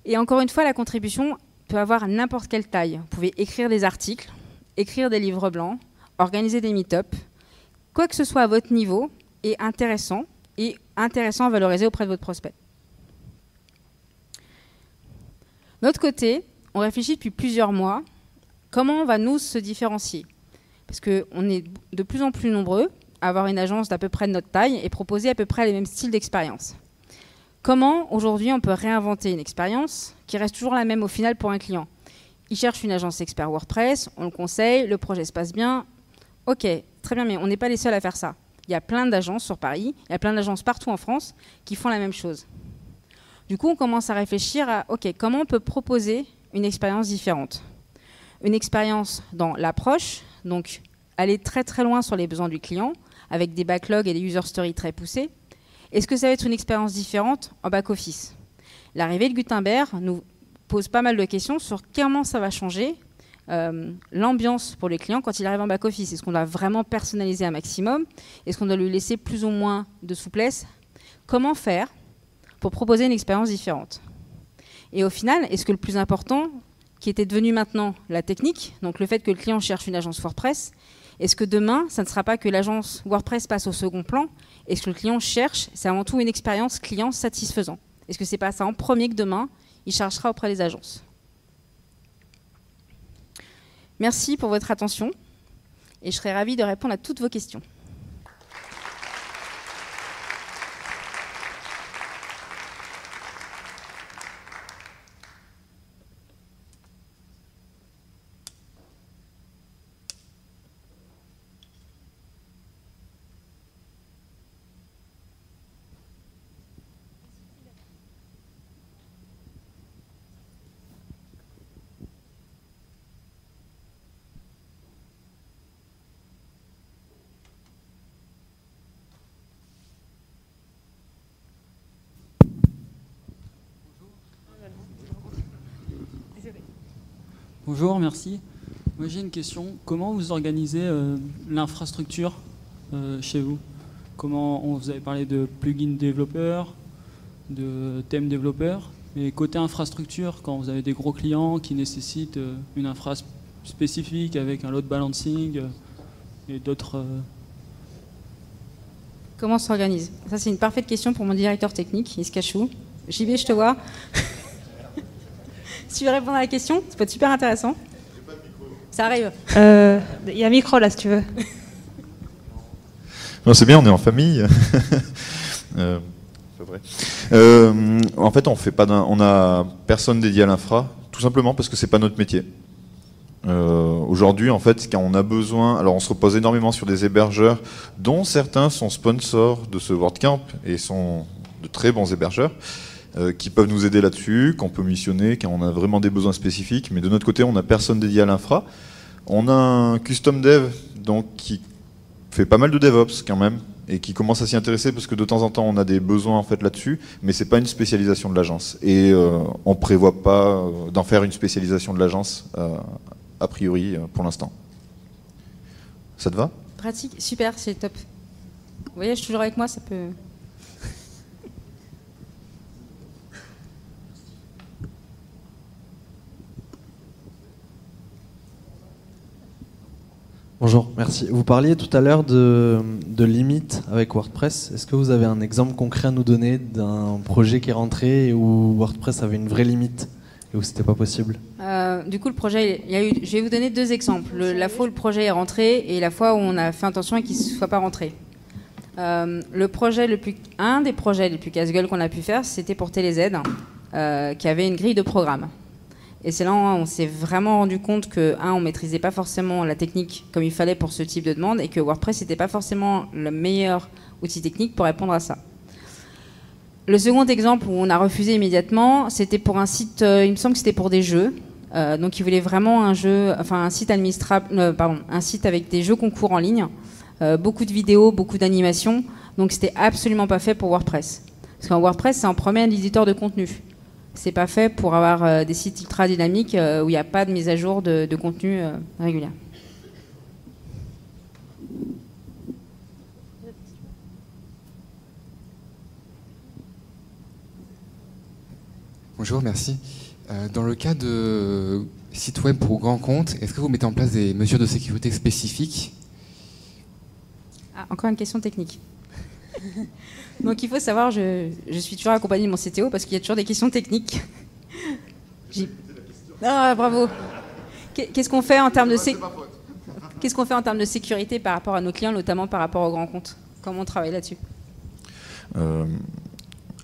Et encore une fois, la contribution peut avoir n'importe quelle taille. Vous pouvez écrire des articles, écrire des livres blancs, organiser des meet-up. Quoi que ce soit à votre niveau est intéressant à valoriser auprès de votre prospect. De notre côté, on réfléchit depuis plusieurs mois comment on va nous se différencier. Parce qu'on est de plus en plus nombreux à avoir une agence d'à peu près de notre taille et proposer à peu près les mêmes styles d'expérience. Comment, aujourd'hui, on peut réinventer une expérience qui reste toujours la même au final pour un client? Il cherche une agence expert WordPress, on le conseille, le projet se passe bien. Ok, très bien, mais on n'est pas les seuls à faire ça. Il y a plein d'agences sur Paris, il y a plein d'agences partout en France qui font la même chose. Du coup, on commence à réfléchir à, ok, comment on peut proposer une expérience différente? Une expérience dans l'approche, donc aller très très loin sur les besoins du client, avec des backlogs et des user stories très poussés. Est-ce que ça va être une expérience différente en back-office? L'arrivée de Gutenberg nous pose pas mal de questions sur comment ça va changer l'ambiance pour les clients quand il arrive en back-office. Est-ce qu'on doit vraiment personnaliser un maximum? Est-ce qu'on doit lui laisser plus ou moins de souplesse? Comment faire pour proposer une expérience différente? Et au final, est-ce que le plus important, qui était devenu maintenant la technique, donc le fait que le client cherche une agence WordPress, est-ce que demain, ça ne sera pas que l'agence WordPress passe au second plan? Est-ce que le client cherche, c'est avant tout une expérience client satisfaisante? Est-ce que c'est pas ça en premier que demain, il cherchera auprès des agences? Merci pour votre attention et je serai ravie de répondre à toutes vos questions. Bonjour, merci. Moi j'ai une question. Comment vous organisez l'infrastructure chez vous? Vous avez parlé de plugin développeurs, de thème développeurs, mais côté infrastructure, quand vous avez des gros clients qui nécessitent une infra spécifique avec un load balancing et d'autres... Comment s'organise? Ça, c'est une parfaite question pour mon directeur technique. Il se cache où? JB, je te vois. Si tu veux répondre à la question, ça peut être super intéressant. Ça arrive. Il y a un micro là, si tu veux. Non, c'est bien, on est en famille. C'est vrai. En fait, on a personne dédié à l'infra, tout simplement parce que c'est pas notre métier. Aujourd'hui, en fait, quand on a besoin, alors on se repose énormément sur des hébergeurs, dont certains sont sponsors de ce WordCamp et sont de très bons hébergeurs, qui peuvent nous aider là-dessus, qu'on peut missionner quand on a vraiment des besoins spécifiques. Mais de notre côté, on n'a personne dédié à l'infra. On a un custom dev donc qui fait pas mal de DevOps quand même et qui commence à s'y intéresser parce que de temps en temps on a des besoins en fait là-dessus, mais c'est pas une spécialisation de l'agence et on prévoit pas d'en faire une spécialisation de l'agence a priori pour l'instant. Ça te va? Pratique, super, c'est top. Vous voyez, toujours avec moi, ça peut... Bonjour, merci. Vous parliez tout à l'heure de limites avec WordPress. Est-ce que vous avez un exemple concret à nous donner d'un projet qui est rentré où WordPress avait une vraie limite et où c'était pas possible? Du coup, le projet, je vais vous donner deux exemples. La fois où le projet est rentré et la fois où on a fait attention à qu'il ne soit pas rentré. Un des projets les plus casse-gueule qu'on a pu faire, c'était pour TéléZ, qui avait une grille de programme. Et c'est là où on s'est vraiment rendu compte que, on ne maîtrisait pas forcément la technique comme il fallait pour ce type de demande et que WordPress n'était pas forcément le meilleur outil technique pour répondre à ça. Le second exemple où on a refusé immédiatement, c'était pour un site, il me semble que c'était pour des jeux. Donc ils voulaient vraiment un site administrable, un site avec des jeux concours en ligne, beaucoup de vidéos, beaucoup d'animations. Donc c'était absolument pas fait pour WordPress. Parce qu'en WordPress, c'est en premier un éditeur de contenu. C'est pas fait pour avoir des sites ultra dynamiques où il n'y a pas de mise à jour de contenu régulière. Bonjour, merci. Dans le cas de sites web pour grands comptes, est-ce que vous mettez en place des mesures de sécurité spécifiques? Encore une question technique. Donc il faut savoir, je suis toujours accompagnée de mon CTO parce qu'il y a toujours des questions techniques. Bravo. Qu'est-ce qu'on fait en termes de sécurité par rapport à nos clients, notamment par rapport aux grands comptes? Comment on travaille là-dessus?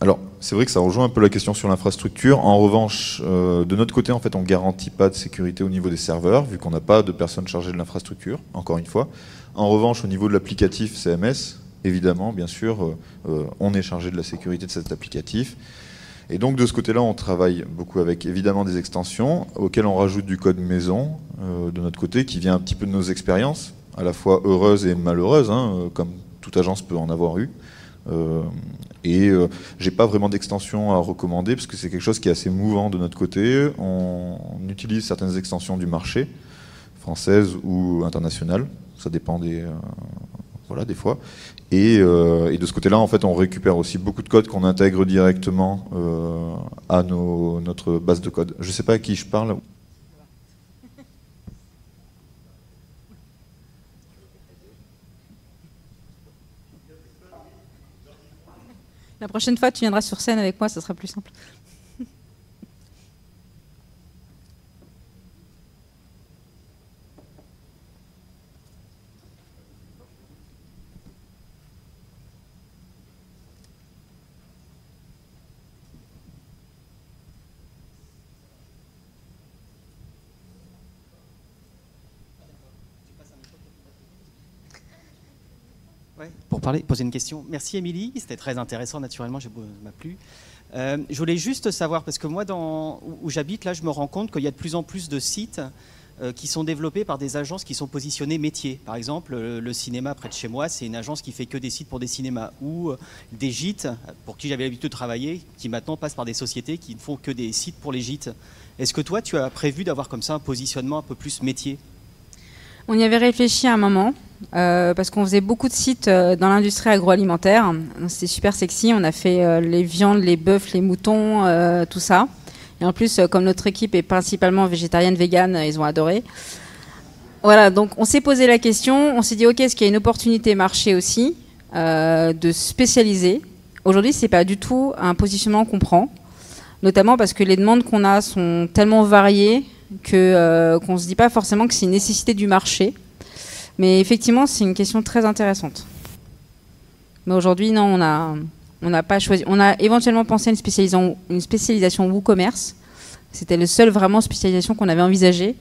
Alors, c'est vrai que ça rejoint un peu la question sur l'infrastructure. En revanche, de notre côté, en fait, on ne garantit pas de sécurité au niveau des serveurs, vu qu'on n'a pas de personnes chargées de l'infrastructure, encore une fois. En revanche, au niveau de l'applicatif CMS, évidemment, bien sûr, on est chargé de la sécurité de cet applicatif. Et donc, de ce côté-là, on travaille beaucoup avec, évidemment, des extensions, auxquelles on rajoute du code maison, de notre côté, qui vient un petit peu de nos expériences, à la fois heureuses et malheureuses, comme toute agence peut en avoir eu. J'ai pas vraiment d'extension à recommander parce que c'est quelque chose qui est assez mouvant de notre côté. On utilise certaines extensions du marché, françaises ou internationales, ça dépend des fois. Et de ce côté-là, en fait, on récupère aussi beaucoup de code qu'on intègre directement à notre base de code. Je sais pas à qui je parle. La prochaine fois, tu viendras sur scène avec moi, ça sera plus simple. Ouais, pour poser une question. Merci Émilie, c'était très intéressant, naturellement, ça m'a plu. Je voulais juste savoir, parce que moi, où j'habite, là, je me rends compte qu'il y a de plus en plus de sites qui sont développés par des agences qui sont positionnées métiers. Par exemple, le cinéma près de chez moi, c'est une agence qui fait que des sites pour des cinémas, ou des gîtes, pour qui j'avais l'habitude de travailler, qui maintenant passent par des sociétés qui ne font que des sites pour les gîtes. Est-ce que toi, tu as prévu d'avoir comme ça un positionnement un peu plus métier ? On y avait réfléchi à un moment, parce qu'on faisait beaucoup de sites dans l'industrie agroalimentaire. C'était super sexy, on a fait les viandes, les bœufs, les moutons, tout ça. Et en plus, comme notre équipe est principalement végétarienne, végane, ils ont adoré. Voilà, donc on s'est posé la question, on s'est dit, ok, est-ce qu'il y a une opportunité marché aussi de spécialiser ? Aujourd'hui, c'est pas du tout un positionnement qu'on prend, notamment parce que les demandes qu'on a sont tellement variées qu'on ne se dit pas forcément que c'est une nécessité du marché. Mais effectivement, c'est une question très intéressante. Mais aujourd'hui, non, on n'a pas choisi. On a éventuellement pensé à une spécialisation WooCommerce. C'était le seul vraiment spécialisation qu'on avait envisagée.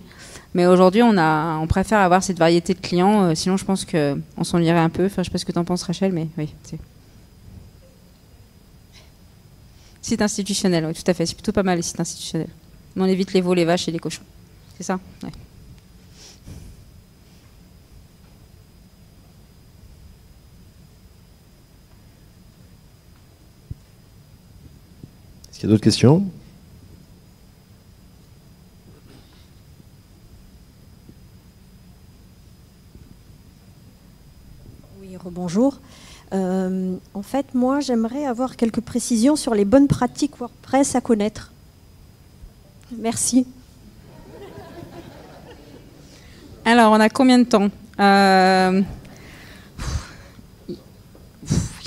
Mais aujourd'hui, on préfère avoir cette variété de clients. Sinon, je pense qu'on s'ennuierait un peu. Enfin, je ne sais pas ce que tu en penses, Rachel, mais oui. Site institutionnel, oui, tout à fait. C'est plutôt pas mal, les sites institutionnels. On évite les veaux, les vaches et les cochons. C'est ça ? Ouais. Est-ce qu'il y a d'autres questions ? Oui, rebonjour. En fait, moi, j'aimerais avoir quelques précisions sur les bonnes pratiques WordPress à connaître. Merci. Alors, on a combien de temps ? Il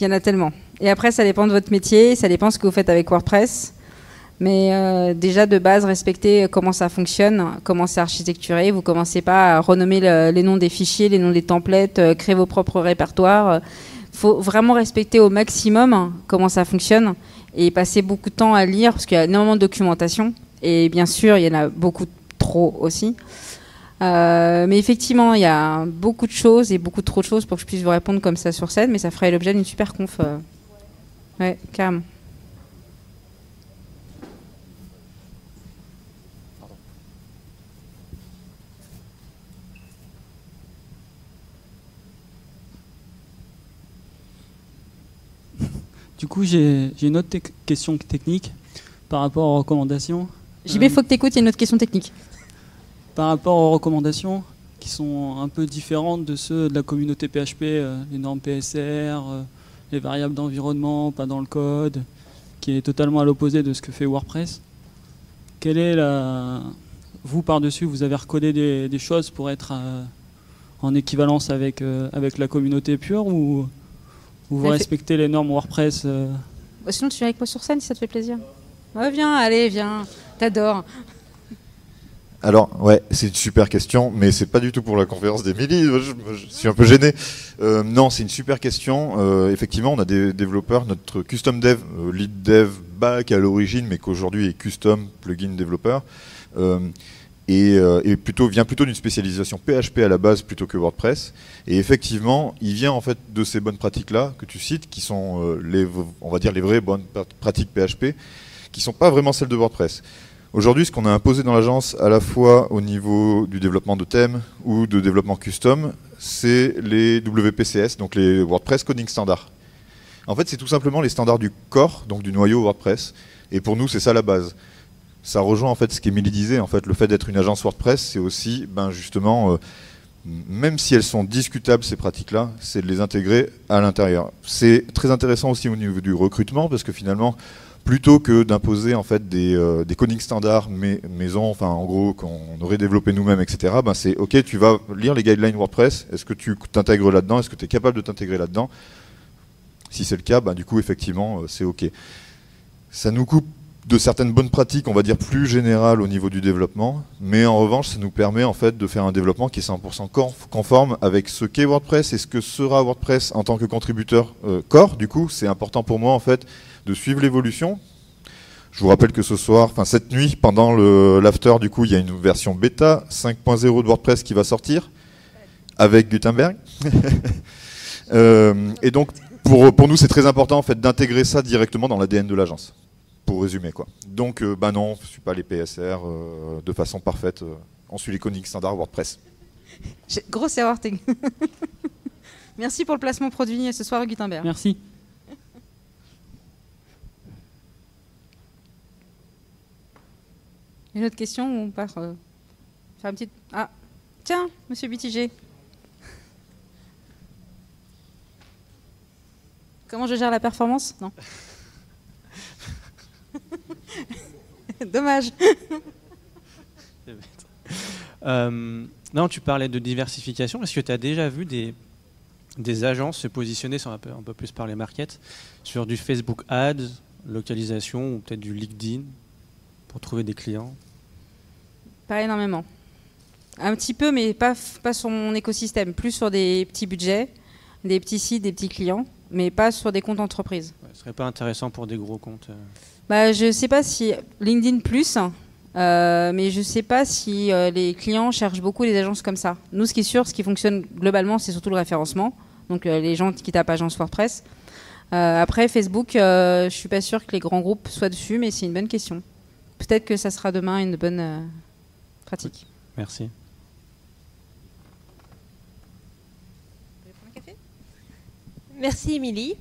y en a tellement. Et après, ça dépend de votre métier, ça dépend de ce que vous faites avec WordPress. Mais déjà, de base, respectez comment ça fonctionne, comment c'est architecturé. Vous ne commencez pas à renommer les noms des fichiers, les noms des templates, créer vos propres répertoires. Il faut vraiment respecter au maximum comment ça fonctionne et passer beaucoup de temps à lire, parce qu'il y a énormément de documentation. Et bien sûr, il y en a beaucoup trop aussi. Mais effectivement, il y a beaucoup de choses et beaucoup trop de choses pour que je puisse vous répondre comme ça sur scène, mais ça ferait l'objet d'une super conf. Ouais, carrément. Du coup, j'ai une autre question technique par rapport aux recommandations. JB, il faut que tu écoutes, il y a une autre question technique. Par rapport aux recommandations qui sont un peu différentes de ceux de la communauté PHP, les normes PSR, les variables d'environnement, pas dans le code, qui est totalement à l'opposé de ce que fait WordPress. Quelle est vous, par-dessus, vous avez recodé des choses pour être en équivalence avec la communauté pure, ou vous respectez les normes WordPress Sinon, tu viens avec moi sur scène si ça te fait plaisir. Ouais, viens, allez, viens. T'adores. Alors, ouais, c'est une super question, mais c'est pas du tout pour la conférence d'Emilie, je suis un peu gêné. Non, c'est une super question. Effectivement, on a des développeurs, notre custom dev, lead dev back à l'origine, mais qu'aujourd'hui est custom plugin développeur, et vient plutôt d'une spécialisation PHP à la base plutôt que WordPress. Et effectivement, il vient en fait de ces bonnes pratiques-là que tu cites, qui sont on va dire les vraies bonnes pratiques PHP, qui sont pas vraiment celles de WordPress. Aujourd'hui, ce qu'on a imposé dans l'agence, à la fois au niveau du développement de thèmes ou de développement custom, c'est les WPCS, donc les WordPress Coding Standards. En fait, c'est tout simplement les standards du core, donc du noyau WordPress. Et pour nous, c'est ça la base. Ça rejoint en fait ce qu'Emilie disait. En fait, le fait d'être une agence WordPress, c'est aussi, justement, même si elles sont discutables ces pratiques-là, c'est de les intégrer à l'intérieur. C'est très intéressant aussi au niveau du recrutement, parce que finalement, plutôt que d'imposer en fait des coding standards maison, enfin en gros qu'on aurait développé nous-mêmes, etc. C'est ok, tu vas lire les guidelines WordPress. Est-ce que tu t'intègres là-dedans? Est-ce que tu es capable de t'intégrer là-dedans? Si c'est le cas, du coup effectivement c'est ok. Ça nous coupe de certaines bonnes pratiques, on va dire plus générales au niveau du développement, mais en revanche ça nous permet en fait de faire un développement qui est 100% conforme avec ce qu'est WordPress et ce que sera WordPress en tant que contributeur core. Du coup, c'est important pour moi en fait de suivre l'évolution. Je vous rappelle que ce soir, cette nuit, pendant l'after, du coup, il y a une version bêta 5.0 de WordPress qui va sortir avec Gutenberg. Et donc, pour nous, c'est très important en fait d'intégrer ça directement dans l'ADN de l'agence. Pour résumer, quoi. Donc, non, je ne suis pas les PSR de façon parfaite. On suit les canoniques standards WordPress. Grosse erreur. Merci pour le placement produit ce soir, Gutenberg. Merci. Une autre question ou on part faire une petite... Ah, tiens, monsieur Butiger. Comment je gère la performance? Non. Dommage. Non, tu parlais de diversification. Est-ce que tu as déjà vu des agences se positionner sur un peu plus par les markets sur du Facebook Ads, localisation ou peut-être du LinkedIn pour trouver des clients? Pas énormément. Un petit peu, mais pas sur mon écosystème. Plus sur des petits budgets, des petits sites, des petits clients, mais pas sur des comptes entreprises. Ouais, ce serait pas intéressant pour des gros comptes Je ne sais pas si LinkedIn plus, mais je ne sais pas si les clients cherchent beaucoup des agences comme ça. Nous, ce qui est sûr, ce qui fonctionne globalement, c'est surtout le référencement. Donc les gens qui tapent agence WordPress. Après, Facebook, je ne suis pas sûre que les grands groupes soient dessus, mais c'est une bonne question. Peut-être que ça sera demain une bonne pratique. Merci. Merci Émilie.